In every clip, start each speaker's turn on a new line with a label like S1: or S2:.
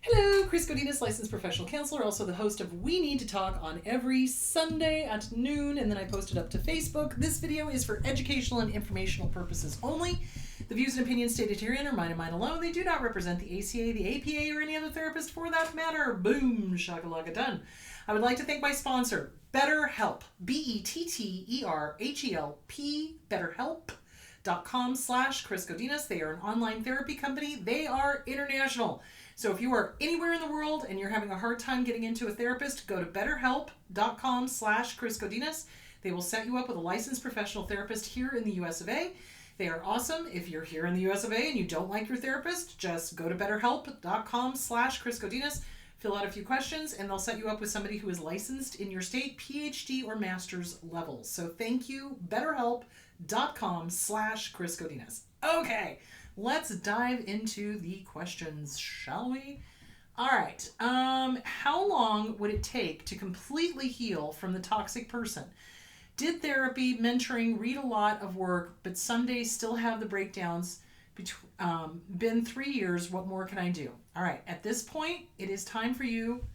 S1: Hello, Chris Godinez, licensed professional counselor, also the host of We Need to Talk on every Sunday at noon, and then I post it up to Facebook. This video is for educational and informational purposes only. The views and opinions stated herein are mine and mine alone. They do not represent the ACA, the APA, or any other therapist for that matter. Boom, shakalaka done. I would like to thank my sponsor, BetterHelp, BetterHelp, BetterHelp.com/Chris Godinez. They are an online therapy company. They are international. So if you are anywhere in the world and you're having a hard time getting into a therapist, go to betterhelp.com/Chris Godinez. They will set you up with a licensed professional therapist here in the US of A. They are awesome. If you're here in the US of A and you don't like your therapist, just go to betterhelp.com/Chris Godinez, fill out a few questions, and they'll set you up with somebody who is licensed in your state, PhD or master's levels. So thank you, betterhelp.com/Chris Godinez. Okay. Let's dive into the questions, shall we? All right. How long would it take to completely heal from the toxic person? Did therapy, mentoring, read a lot of work, but some days still have the breakdowns. Been 3 years. What more can I do? All right. At this point, it is time for you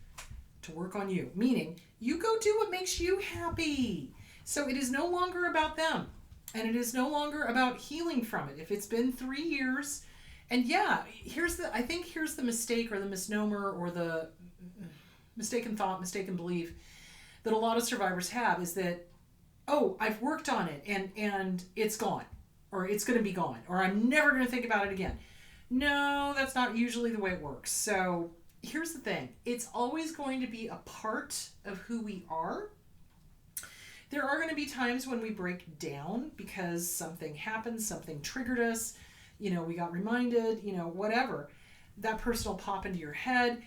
S1: to work on you, meaning you go do what makes you happy. So it is no longer about them. And it is no longer about healing from it. If it's been 3 years, and yeah, I think here's the mistake or the misnomer or the mistaken thought, mistaken belief that a lot of survivors have is that, oh, I've worked on it and it's gone, or it's going to be gone, or I'm never going to think about it again. No, that's not usually the way it works. So here's the thing. It's always going to be a part of who we are. There are going to be times when we break down because something happened, something triggered us, we got reminded, whatever. That person will pop into your head.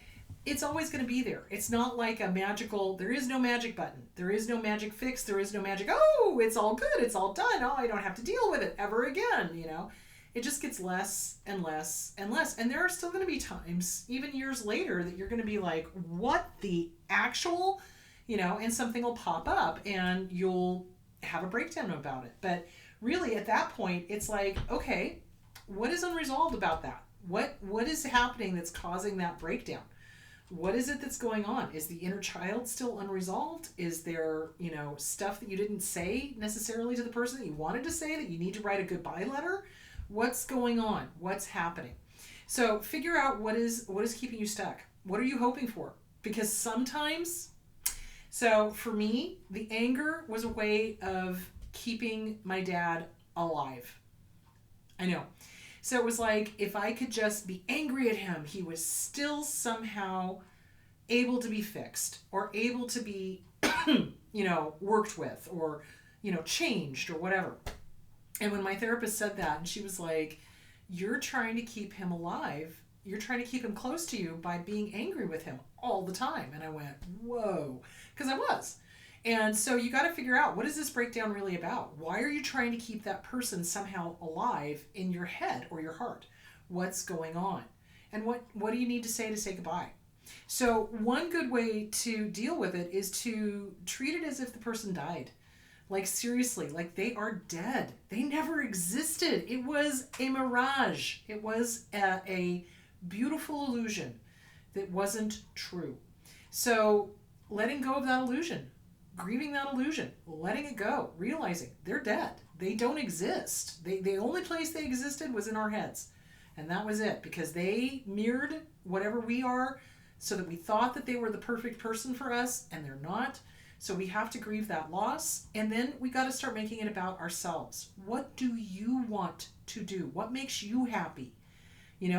S1: It's always going to be there. It's not like there is no magic button. There is no magic fix. There is no magic, oh, it's all good. It's all done. Oh, I don't have to deal with it ever again, It just gets less and less and less. And there are still going to be times, even years later, that you're going to be like, what the actual... and something will pop up and you'll have a breakdown about it. But really at that point, it's like, okay, what is unresolved about that? What is happening that's causing that breakdown? What is it that's going on? Is the inner child still unresolved? Is there, stuff that you didn't say necessarily to the person that you wanted to say that you need to write a goodbye letter? What's going on? What's happening? So figure out what is keeping you stuck. What are you hoping for? Because sometimes... So for me, the anger was a way of keeping my dad alive. I know. So it was like, if I could just be angry at him, he was still somehow able to be fixed or able to be, worked with or, changed or whatever. And when my therapist said that, and she was like, you're trying to keep him alive. You're trying to keep him close to you by being angry with him all the time. And I went, whoa, because I was. And so you got to figure out, what is this breakdown really about? Why are you trying to keep that person somehow alive in your head or your heart? What's going on? And what do you need to say goodbye? So one good way to deal with it is to treat it as if the person died. Like seriously, like they are dead. They never existed. It was a mirage. It was a beautiful illusion that wasn't true. So letting go of that illusion, grieving that illusion, letting it go, realizing they're dead. They don't exist. The only place they existed was in our heads. And that was it, because they mirrored whatever we are so that we thought that they were the perfect person for us, and they're not. So we have to grieve that loss, and then we got to start making it about ourselves. What do you want to do? What makes you happy?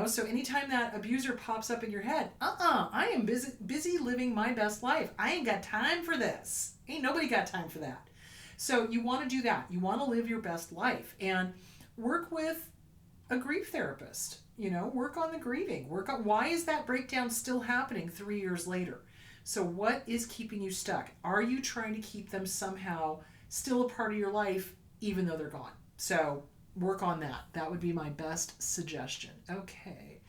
S1: So anytime that abuser pops up in your head, I am busy living my best life. I ain't got time for this. Ain't nobody got time for that. So you want to do that. You want to live your best life and work with a grief therapist. Work on the grieving. Work on why is that breakdown still happening 3 years later? So what is keeping you stuck? Are you trying to keep them somehow still a part of your life even though they're gone? So work on that. That would be my best suggestion. Okay.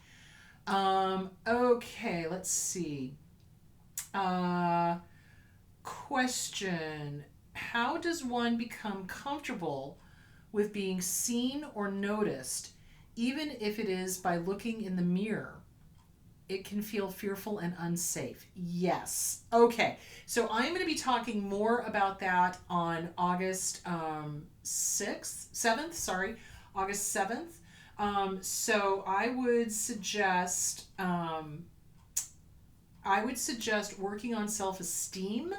S1: Okay, let's see. Question. How does one become comfortable with being seen or noticed, even if it is by looking in the mirror? It can feel fearful and unsafe. Yes. Okay. So I'm going to be talking more about that on August 6th, 7th, sorry, August 7th. So I would suggest working on self-esteem.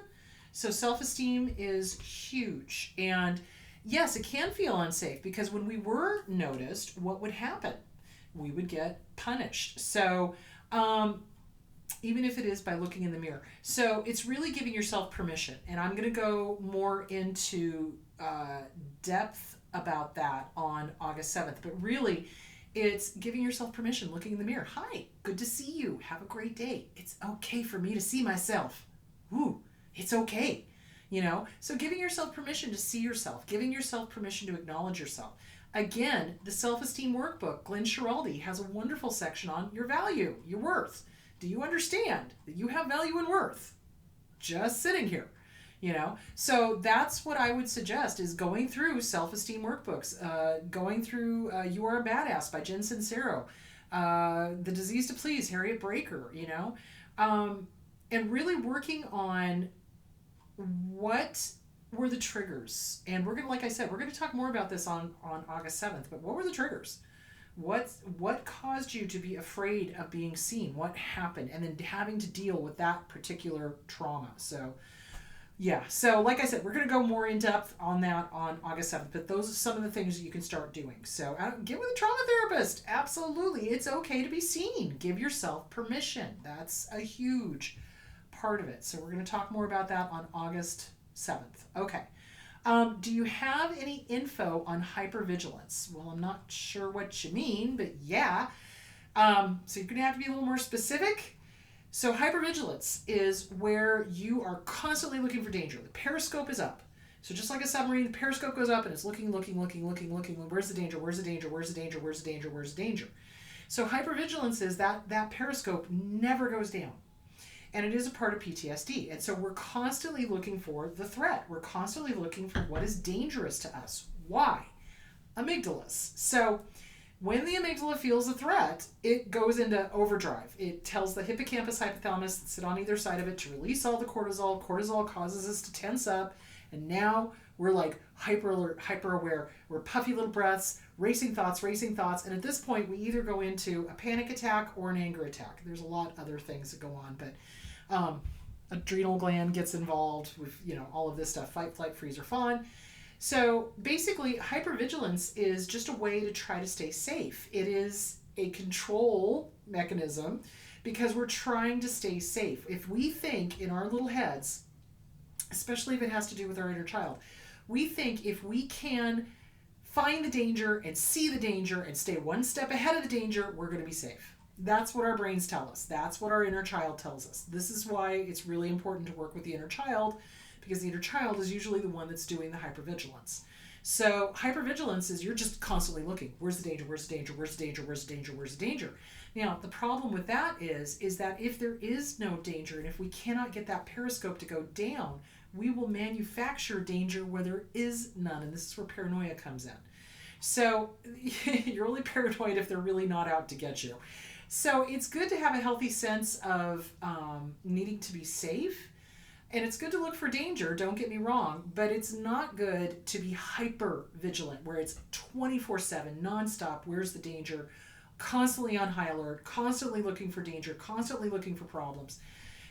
S1: So self-esteem is huge. And yes, it can feel unsafe because when we were noticed, what would happen? We would get punished. So even if it is by looking in the mirror. So it's really giving yourself permission. And I'm going to go more into depth about that on August 7th. But really, it's giving yourself permission, looking in the mirror. Hi, good to see you. Have a great day. It's okay for me to see myself. Ooh, it's okay. So giving yourself permission to see yourself, giving yourself permission to acknowledge yourself. Again, the self-esteem workbook, Glenn Schiraldi, has a wonderful section on your value, your worth. Do you understand that you have value and worth? Just sitting here, So that's what I would suggest is going through self-esteem workbooks, going through You Are a Badass by Jen Sincero, The Disease to Please, Harriet Breaker, and really working on what were the triggers. And we're going to, like I said, we're going to talk more about this on August 7th, but what were the triggers? What caused you to be afraid of being seen? What happened? And then having to deal with that particular trauma. So, yeah. So, like I said, we're going to go more in depth on that on August 7th. But those are some of the things that you can start doing. So, get with a trauma therapist. Absolutely. It's okay to be seen. Give yourself permission. That's a huge part of it. So, we're going to talk more about that on August 7th. Okay. Do you have any info on hypervigilance? Well, I'm not sure what you mean, but yeah. So you're going to have to be a little more specific. So hypervigilance is where you are constantly looking for danger. The periscope is up. So just like a submarine, the periscope goes up and it's looking. Where's the danger? Where's the danger? Where's the danger? Where's the danger? Where's the danger? So hypervigilance is that periscope never goes down. And it is a part of PTSD. And so we're constantly looking for the threat. We're constantly looking for what is dangerous to us. Why? Amygdalas. So when the amygdala feels a threat, it goes into overdrive. It tells the hippocampus, hypothalamus that sit on either side of it to release all the cortisol. Cortisol causes us to tense up. And now we're like hyper alert, hyper aware. We're puffy little breaths, racing thoughts. And at this point, we either go into a panic attack or an anger attack. There's a lot of other things that go on, but adrenal gland gets involved with, all of this stuff, fight, flight, freeze, or fawn. So basically, hypervigilance is just a way to try to stay safe. It is a control mechanism because we're trying to stay safe. If we think in our little heads, especially if it has to do with our inner child, we think if we can find the danger and see the danger and stay one step ahead of the danger, we're going to be safe. That's what our brains tell us. That's what our inner child tells us. This is why it's really important to work with the inner child, because the inner child is usually the one that's doing the hypervigilance. So hypervigilance is you're just constantly looking. Where's the danger? Where's the danger? Where's the danger? Where's the danger? Where's the danger? Now, the problem with that is that if there is no danger and if we cannot get that periscope to go down, we will manufacture danger where there is none. And this is where paranoia comes in. So you're only paranoid if they're really not out to get you. So it's good to have a healthy sense of needing to be safe. And it's good to look for danger, don't get me wrong, but it's not good to be hyper vigilant where it's 24/7, nonstop, where's the danger, constantly on high alert, constantly looking for danger, constantly looking for problems.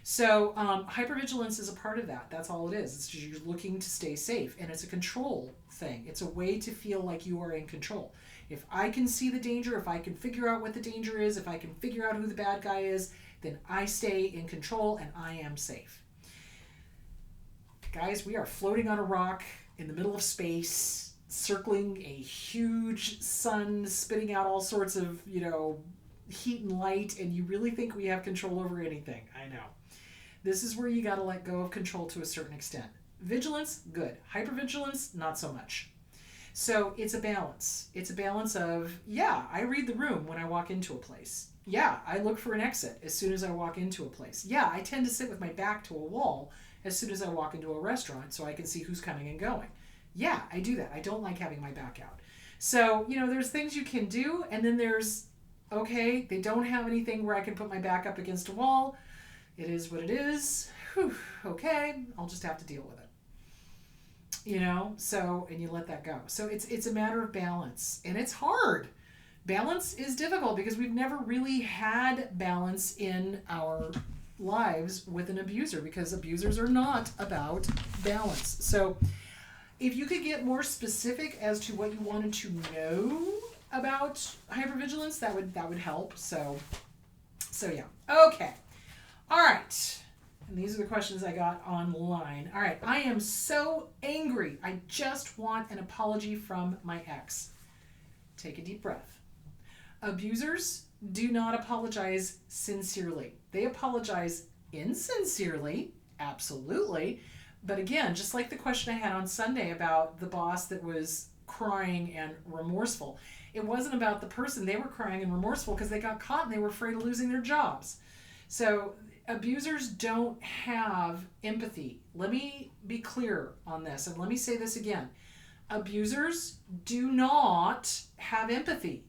S1: So hypervigilance is a part of that. That's all it is. It's just you're looking to stay safe, and it's a control thing. It's a way to feel like you are in control. If I can see the danger, if I can figure out what the danger is, if I can figure out who the bad guy is, then I stay in control and I am safe. Guys, we are floating on a rock in the middle of space, circling a huge sun, spitting out all sorts of, heat and light, and you really think we have control over anything. I know. This is where you got to let go of control to a certain extent. Vigilance, good. Hypervigilance, not so much. So it's a balance. It's a balance of, yeah, I read the room when I walk into a place. Yeah, I look for an exit as soon as I walk into a place. Yeah, I tend to sit with my back to a wall as soon as I walk into a restaurant so I can see who's coming and going. Yeah, I do that. I don't like having my back out. So, there's things you can do, and then there's Okay, they don't have anything where I can put my back up against a wall. It is what it is. Whew, okay, I'll just have to deal with it. So, and you let that go. So it's a matter of balance, and it's hard. Balance is difficult because we've never really had balance in our lives with an abuser, because abusers are not about balance. So if you could get more specific as to what you wanted to know about hypervigilance, that would help. So yeah. Okay. All right. And these are the questions I got online. All right. I am so angry. I just want an apology from my ex. Take a deep breath. Abusers do not apologize sincerely. They apologize insincerely, absolutely. But again, just like the question I had on Sunday about the boss that was crying and remorseful, it wasn't about the person. They were crying and remorseful because they got caught and they were afraid of losing their jobs. So abusers don't have empathy. Let me be clear on this, and let me say this again. Abusers do not have empathy.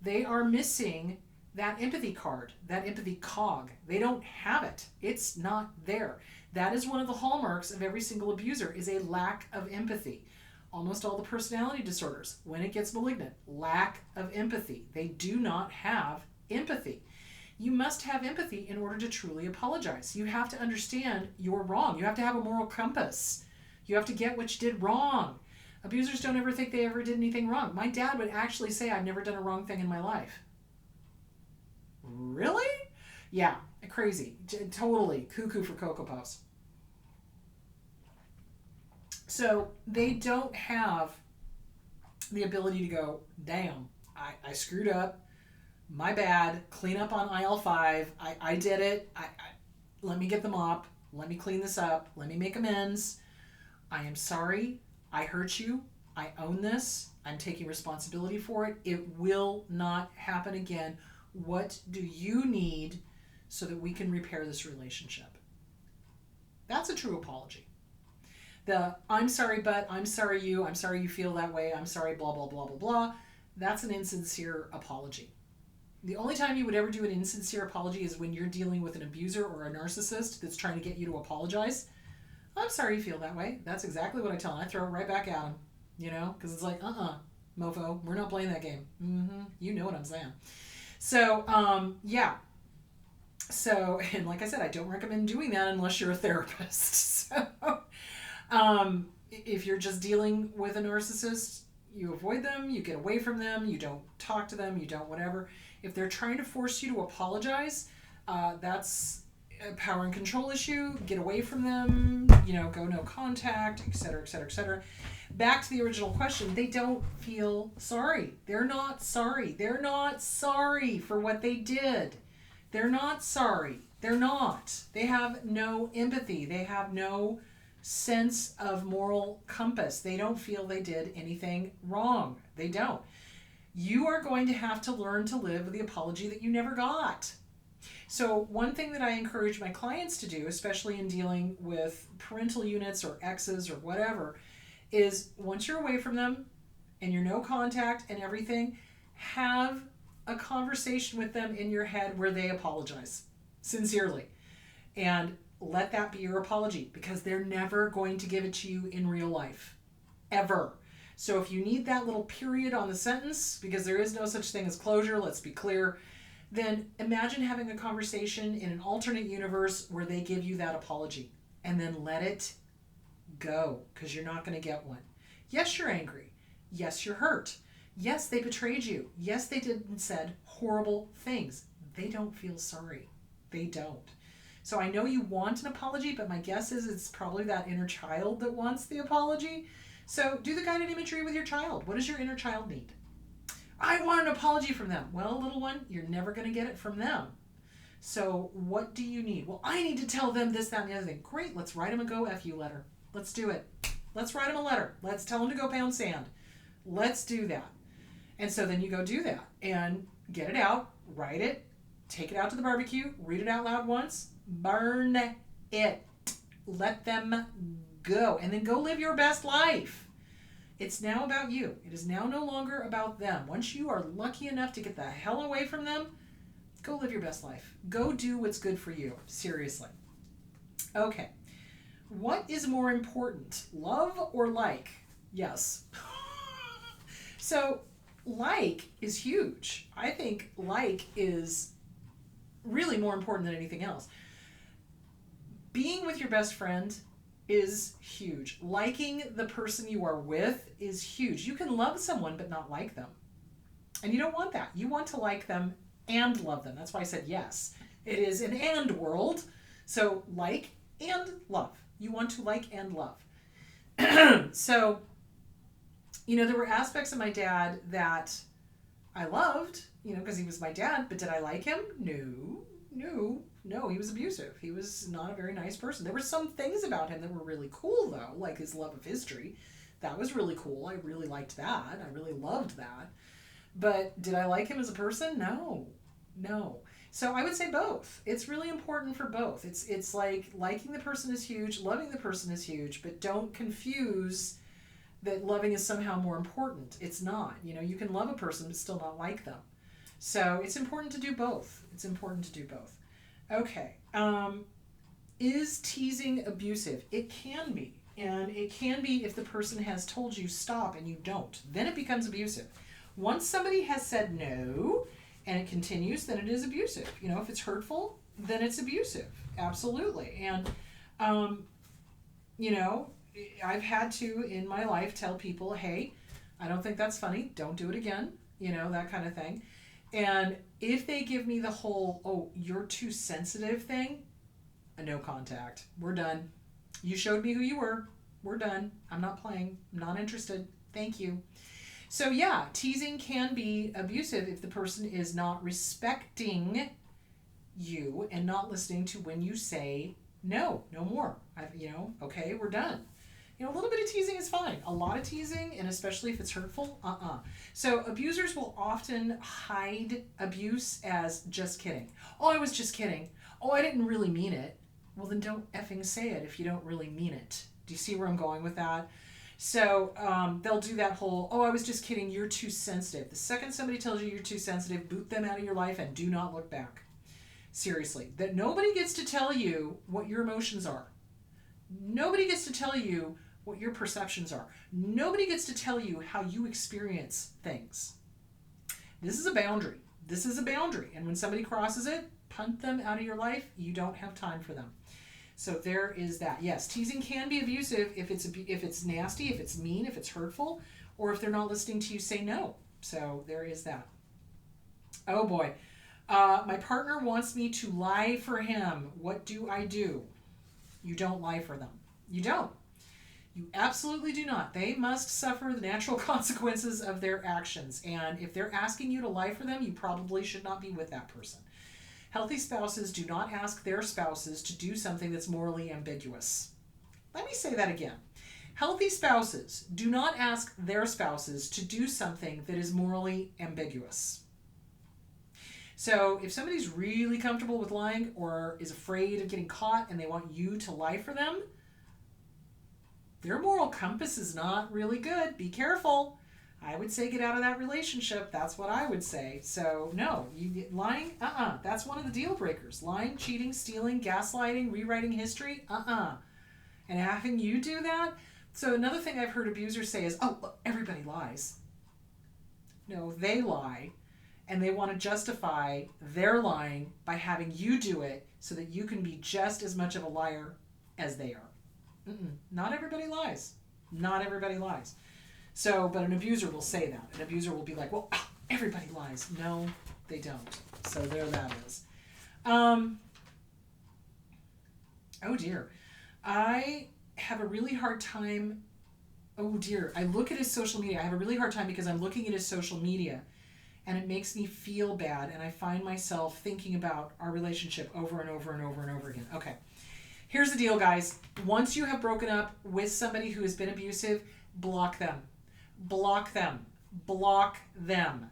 S1: They are missing that empathy card, that empathy cog. They don't have it. It's not there. That is one of the hallmarks of every single abuser, is a lack of empathy. Almost all the personality disorders, when it gets malignant, lack of empathy. They do not have empathy. You must have empathy in order to truly apologize. You have to understand you're wrong. You have to have a moral compass. You have to get what you did wrong. Abusers don't ever think they ever did anything wrong. My dad would actually say, I've never done a wrong thing in my life. Really? Yeah, crazy. Totally cuckoo for Cocoa Puffs. So they don't have the ability to go, damn, I screwed up. My bad. Clean up on aisle 5. I did it. Let me get the mop. Let me clean this up. Let me make amends. I am sorry. I hurt you. I own this. I'm taking responsibility for it. It will not happen again. What do you need so that we can repair this relationship? That's a true apology. The I'm sorry, but I'm sorry you feel that way, I'm sorry, blah, blah, blah, blah, blah. That's an insincere apology. The only time you would ever do an insincere apology is when you're dealing with an abuser or a narcissist that's trying to get you to apologize. I'm sorry you feel that way. That's exactly what I tell him. I throw it right back at him, because it's like, mofo, we're not playing that game. You know what I'm saying. So, yeah. So, and like I said, I don't recommend doing that unless you're a therapist. So, if you're just dealing with a narcissist, you avoid them, you get away from them, you don't talk to them, you don't whatever. If they're trying to force you to apologize, that's a power and control issue. Get away from them, go no contact, etc., etc., etc. Back to the original question, they don't feel sorry. They're not sorry. They're not sorry for what they did. They're not sorry. They're not. They have no empathy. They have no sense of moral compass. They don't feel they did anything wrong. They don't. You are going to have to learn to live with the apology that you never got. So one thing that I encourage my clients to do, especially in dealing with parental units or exes or whatever, is once you're away from them and you're no contact and everything, have a conversation with them in your head where they apologize sincerely. And let that be your apology, because they're never going to give it to you in real life. Ever. So if you need that little period on the sentence, because there is no such thing as closure, let's be clear, then imagine having a conversation in an alternate universe where they give you that apology, and then let it go, because you're not going to get one. Yes, you're angry. Yes, you're hurt. Yes, they betrayed you. Yes, they did and said horrible things. They don't feel sorry. They don't. So I know you want an apology, but my guess is it's probably that inner child that wants the apology. So do the guided imagery with your child. What does your inner child need? I want an apology from them. Well, little one, you're never going to get it from them. So what do you need? Well, I need to tell them this, that, and the other thing. Great, let's write them a go F you letter. Let's do it. Let's write them a letter. Let's tell them to go pound sand. Let's do that. And so then you go do that and get it out, write it, take it out to the barbecue, read it out loud once, burn it. Let them go. And then go live your best life. It's now about you. It is now no longer about them. Once you are lucky enough to get the hell away from them, go live your best life. Go do what's good for you. Seriously. Okay. What is more important, love or like? Yes. So, like is huge. I think like is really more important than anything else. Being with your best friend is huge. Liking the person you are with is huge. You can love someone but not like them. And you don't want that. You want to like them and love them. That's why I said yes. It is an and world. So like and love. You want to like and love. So, there were aspects of my dad that I loved, because he was my dad, but did I like him? No, he was abusive. He was not a very nice person. There were some things about him that were really cool, though, like his love of history. That was really cool. I really liked that. I really loved that. But did I like him as a person? No. So I would say both. It's really important for both. It's like liking the person is huge, loving the person is huge, but don't confuse that loving is somehow more important. It's not. You can love a person but still not like them. So it's important to do both. Okay. Is teasing abusive? It can be. And it can be if the person has told you stop and you don't. Then it becomes abusive. Once somebody has said no and it continues, then it is abusive. If it's hurtful, then it's abusive. Absolutely. And, I've had to, in my life, tell people, hey, I don't think that's funny. Don't do it again. That kind of thing. And if they give me the whole, oh, you're too sensitive thing, a no contact. We're done. You showed me who you were. We're done. I'm not playing. I'm not interested. Thank you. So yeah, teasing can be abusive if the person is not respecting you and not listening to when you say, no more. Okay, we're done. A little bit of teasing is fine. A lot of teasing, and especially if it's hurtful, So abusers will often hide abuse as just kidding. Oh, I was just kidding. Oh, I didn't really mean it. Well, then don't effing say it if you don't really mean it. Do you see where I'm going with that? So they'll do that whole, oh, I was just kidding, you're too sensitive. The second somebody tells you you're too sensitive, boot them out of your life and do not look back. Seriously. That nobody gets to tell you what your emotions are. Nobody gets to tell you what your perceptions are. Nobody gets to tell you how you experience things. This is a boundary. And when somebody crosses it, punt them out of your life. You don't have time for them. So there is that. Yes, teasing can be abusive if it's nasty, if it's mean, if it's hurtful, or if they're not listening to you say no. So there is that. Oh boy. My partner wants me to lie for him. What do I do? You don't lie for them. You don't. You absolutely do not. They must suffer the natural consequences of their actions. And if they're asking you to lie for them, you probably should not be with that person. Healthy spouses do not ask their spouses to do something that's morally ambiguous. Let me say that again. Healthy spouses do not ask their spouses to do something that is morally ambiguous. So if somebody's really comfortable with lying or is afraid of getting caught and they want you to lie for them, their moral compass is not really good. Be careful. I would say get out of that relationship. That's what I would say. So no, lying, that's one of the deal breakers. Lying, cheating, stealing, gaslighting, rewriting history, And having you do that. So another thing I've heard abusers say is, oh, look, everybody lies. No, they lie. And they want to justify their lying by having you do it so that you can be just as much of a liar as they are. Not everybody lies. Not everybody lies. So, but an abuser will say that. An abuser will be like, well, everybody lies. No, they don't. So there that is. Oh dear. I have a really hard time. Oh dear. I look at his social media. I have a really hard time because I'm looking at his social media and it makes me feel bad. And I find myself thinking about our relationship over and over and over and over again. Okay. Here's the deal, guys. Once you have broken up with somebody who has been abusive, block them. Block them. Block them.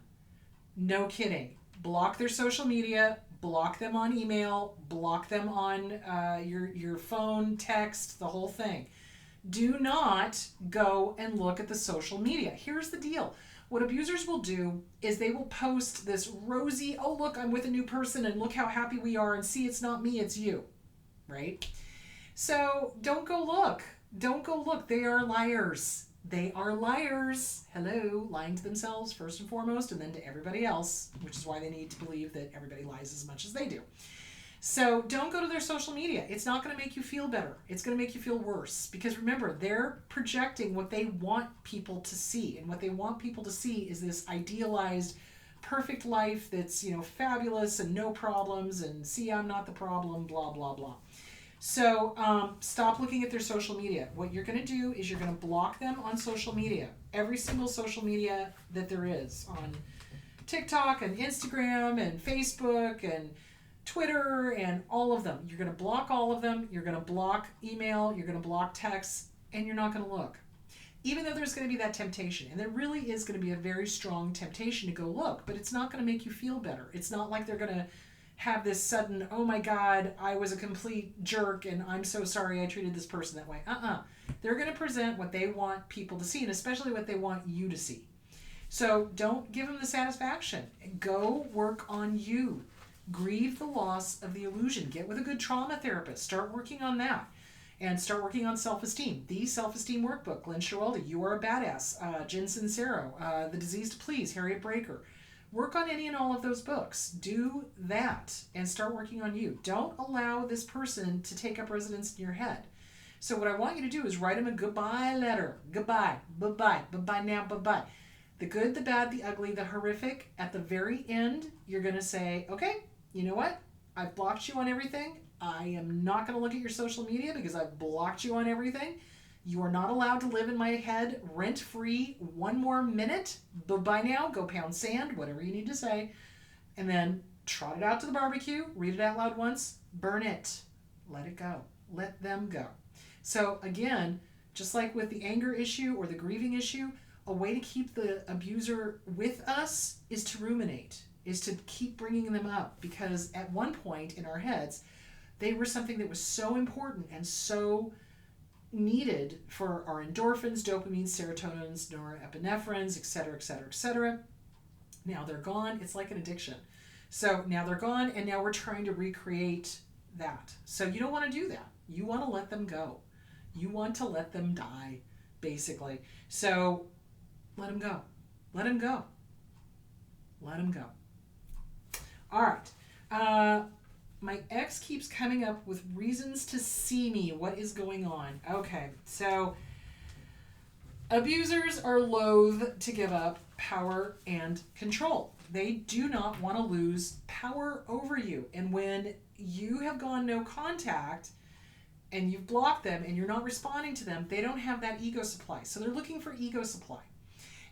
S1: No kidding. Block their social media. Block them on email. Block them on your phone, text, the whole thing. Do not go and look at the social media. Here's the deal. What abusers will do is they will post this rosy, oh, look, I'm with a new person and look how happy we are, and see, it's not me, it's you, right? So don't go look. Don't go look. They are liars. They are liars. Hello, lying to themselves first and foremost, and then to everybody else, which is why they need to believe that everybody lies as much as they do. So don't go to their social media. It's not going to make you feel better. It's going to make you feel worse. Because remember, they're projecting what they want people to see. And what they want people to see is this idealized, perfect life that's, fabulous and no problems. And see, I'm not the problem, blah, blah, blah. So stop looking at their social media. What you're going to do is you're going to block them on social media. Every single social media that there is on TikTok and Instagram and Facebook and Twitter and all of them. You're going to block all of them. You're going to block email. You're going to block text, and you're not going to look. Even though there's going to be that temptation, and there really is going to be a very strong temptation to go look, but it's not going to make you feel better. It's not like they're going to have this sudden, oh my God, I was a complete jerk and I'm so sorry I treated this person that way. They're going to present what they want people to see, and especially what they want you to see. So don't give them the satisfaction. Go work on you. Grieve the loss of the illusion. Get with a good trauma therapist. Start working on that. And start working on self-esteem. The Self-Esteem Workbook, Glenn Schiraldi, You Are a Badass, Jen Sincero, The Disease to Please, Harriet Breaker. Work on any and all of those books. Do that and start working on you. Don't allow this person to take up residence in your head. So what I want you to do is write them a goodbye letter. Goodbye, bye-bye, bye-bye now, bye-bye. The good, the bad, the ugly, the horrific. At the very end, you're going to say, okay, you know what? I've blocked you on everything. I am not going to look at your social media because I've blocked you on everything. You are not allowed to live in my head rent-free one more minute. Bye-bye now. Go pound sand, whatever you need to say. And then trot it out to the barbecue. Read it out loud once. Burn it. Let it go. Let them go. So again, just like with the anger issue or the grieving issue, a way to keep the abuser with us is to ruminate, is to keep bringing them up, because at one point in our heads, they were something that was so important and so needed for our endorphins, dopamine, serotonins, norepinephrines, etc., etc., etc. Now they're gone. It's like an addiction. So now they're gone, and now we're trying to recreate that. So you don't want to do that. You want to let them go. You want to let them die, basically. So let them go. Let them go. Let them go. All right. My ex keeps coming up with reasons to see me. What is going on? Okay, so abusers are loath to give up power and control. They do not want to lose power over you. And when you have gone no contact and you've blocked them and you're not responding to them, they don't have that ego supply. So they're looking for ego supply.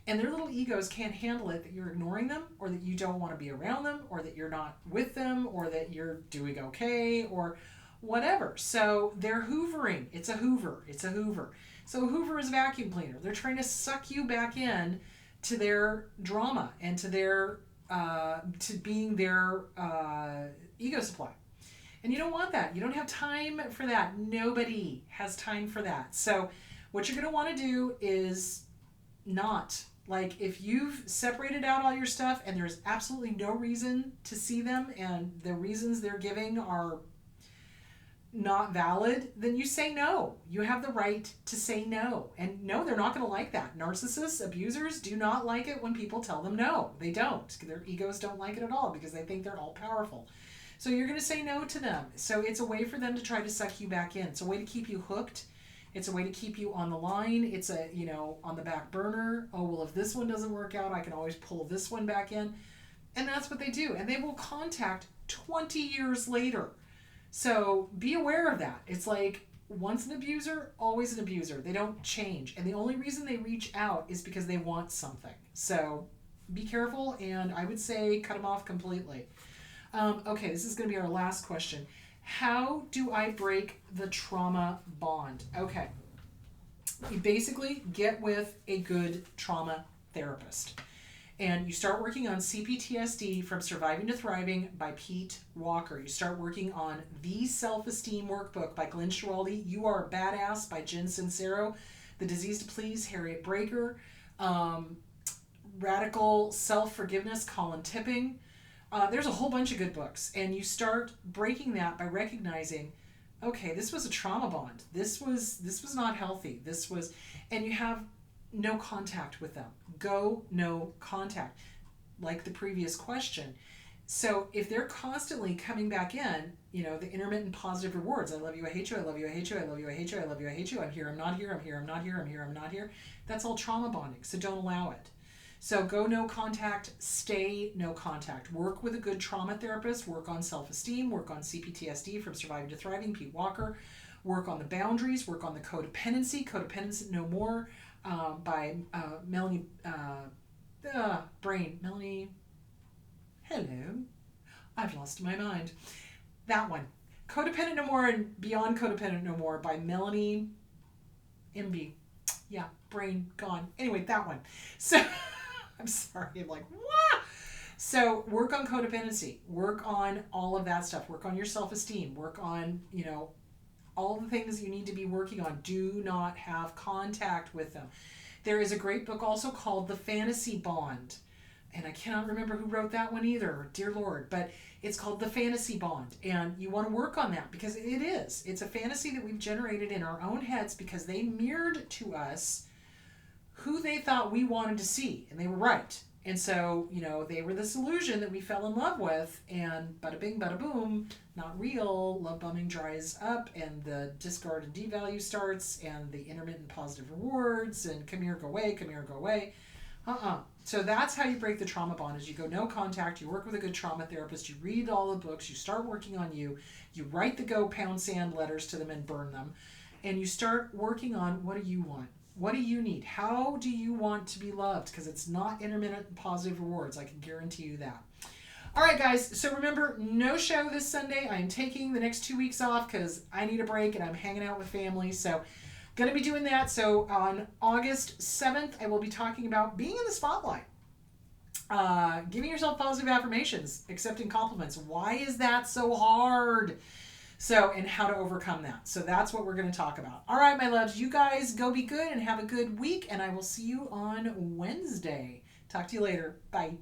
S1: And their little egos can't handle it that you're ignoring them, or that you don't want to be around them, or that you're not with them, or that you're doing okay, or whatever. So they're hoovering. It's a hoover. It's a hoover. So a hoover is a vacuum cleaner. They're trying to suck you back in to their drama and to their to being their ego supply. And you don't want that. You don't have time for that. Nobody has time for that. So what you're going to want to do is not. Like, if you've separated out all your stuff and there's absolutely no reason to see them and the reasons they're giving are not valid, then you say no. You have the right to say no. And no, they're not going to like that. Narcissists, abusers do not like it when people tell them no. They don't. Their egos don't like it at all because they think they're all powerful. So you're going to say no to them. So it's a way for them to try to suck you back in. It's a way to keep you hooked. It's a way to keep you on the line. It's a, on the back burner. Oh, well, if this one doesn't work out, I can always pull this one back in. And that's what they do. And they will contact 20 years later. So be aware of that. It's like, once an abuser, always an abuser. They don't change. And the only reason they reach out is because they want something. So be careful, and I would say cut them off completely. Okay, this is going to be our last question. How do I break the trauma bond? Okay. You basically get with a good trauma therapist. And you start working on CPTSD from Surviving to Thriving by Pete Walker. You start working on The Self-Esteem Workbook by Glenn Schiraldi. You Are a Badass by Jen Sincero. The Disease to Please, Harriet Breaker. Radical Self-Forgiveness, Colin Tipping. There's a whole bunch of good books. And you start breaking that by recognizing, okay, this was a trauma bond. This was not healthy. And you have no contact with them. Go no contact, like the previous question. So if they're constantly coming back in, the intermittent positive rewards, I love you, I hate you, I love you, I hate you, I love you, I hate you, I love you, I hate you, I'm here, I'm not here, I'm here, I'm not here, I'm here, I'm not here. That's all trauma bonding, so don't allow it. So go no contact, stay no contact. Work with a good trauma therapist, work on self-esteem, work on CPTSD from Surviving to Thriving, Pete Walker, work on the boundaries, work on the Codependence No More, by Melanie Melanie, hello, I've lost my mind. That one. Codependent No More and Beyond Codependent No More by Melanie MB. Yeah, brain gone. Anyway, that one. So, I'm sorry, I'm like, what? So, work on codependency. Work on all of that stuff. Work on your self-esteem. Work on, all the things you need to be working on. Do not have contact with them. There is a great book also called The Fantasy Bond. And I cannot remember who wrote that one either, dear Lord. But it's called The Fantasy Bond. And you want to work on that because it is. It's a fantasy that we've generated in our own heads because they mirrored to us who they thought we wanted to see. And they were right. And so, they were this illusion that we fell in love with, and bada bing, bada boom, not real. Love bombing dries up, and the discard and devalue starts, and the intermittent positive rewards, and come here, go away, come here, go away. So that's how you break the trauma bond, is you go no contact, you work with a good trauma therapist, you read all the books, you start working on you write the go pound sand letters to them and burn them, and you start working on what do you want? What do you need? How do you want to be loved? Because it's not intermittent positive rewards. I can guarantee you that. All right, guys. So remember, no show this Sunday. I'm taking the next 2 weeks off because I need a break and I'm hanging out with family. So going to be doing that. So on August 7th, I will be talking about being in the spotlight. Giving yourself positive affirmations, accepting compliments. Why is that so hard? So, and how to overcome that. So that's what we're going to talk about. All right, my loves, you guys go be good and have a good week, and I will see you on Wednesday. Talk to you later. Bye.